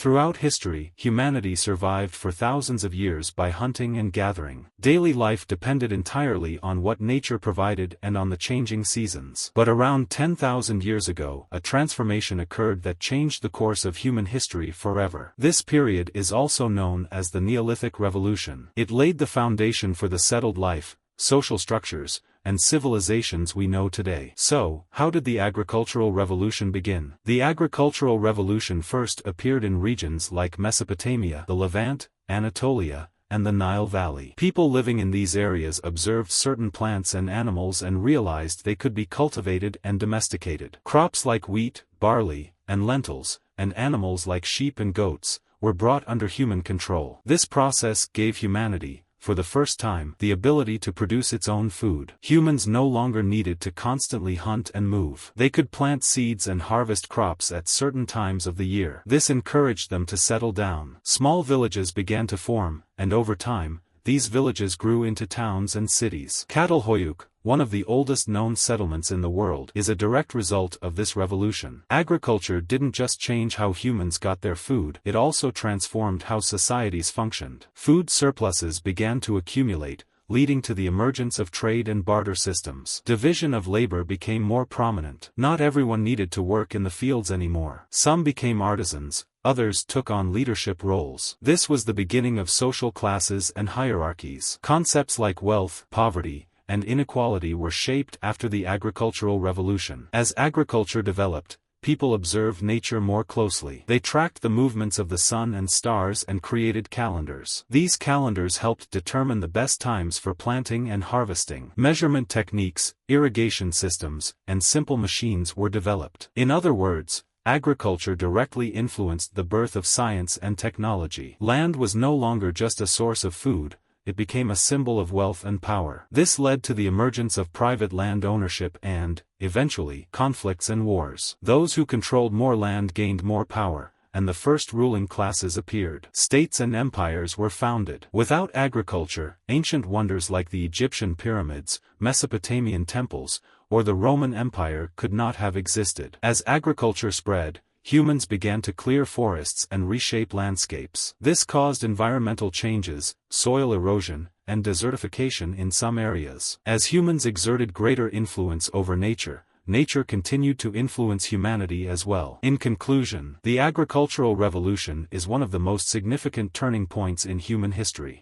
Throughout history, humanity survived for thousands of years by hunting and gathering. Daily life depended entirely on what nature provided and on the changing seasons. But around 10,000 years ago, a transformation occurred that changed the course of human history forever. This period is also known as the Neolithic Revolution. It laid the foundation for the settled life, social structures, and civilizations we know today. So, how did the agricultural revolution begin? The agricultural revolution first appeared in regions like Mesopotamia, the Levant, Anatolia, and the Nile Valley. People living in these areas observed certain plants and animals and realized they could be cultivated and domesticated. Crops like wheat, barley, and lentils, and animals like sheep and goats, were brought under human control. This process gave humanity, for the first time, the ability to produce its own food. Humans no longer needed to constantly hunt and move. They could plant seeds and harvest crops at certain times of the year. This encouraged them to settle down. Small villages began to form, and over time, these villages grew into towns and cities. Catalhoyuk, one of the oldest known settlements in the world, is a direct result of this revolution. Agriculture didn't just change how humans got their food, it also transformed how societies functioned. Food surpluses began to accumulate, leading to the emergence of trade and barter systems. Division of labor became more prominent. Not everyone needed to work in the fields anymore. Some became artisans, others took on leadership roles. This was the beginning of social classes and hierarchies. Concepts like wealth, poverty, and inequality were shaped after the agricultural revolution. As agriculture developed, people observed nature more closely. They tracked the movements of the sun and stars and created calendars. These calendars helped determine the best times for planting and harvesting. Measurement techniques, irrigation systems, and simple machines were developed. In other words, agriculture directly influenced the birth of science and technology. Land was no longer just a source of food, it became a symbol of wealth and power. This led to the emergence of private land ownership and, eventually, conflicts and wars. Those who controlled more land gained more power, and the first ruling classes appeared. States and empires were founded. Without agriculture, ancient wonders like the Egyptian pyramids, Mesopotamian temples, or the Roman Empire could not have existed. As agriculture spread, humans began to clear forests and reshape landscapes. This caused environmental changes, soil erosion, and desertification in some areas. As humans exerted greater influence over nature, nature continued to influence humanity as well. In conclusion, the agricultural revolution is one of the most significant turning points in human history.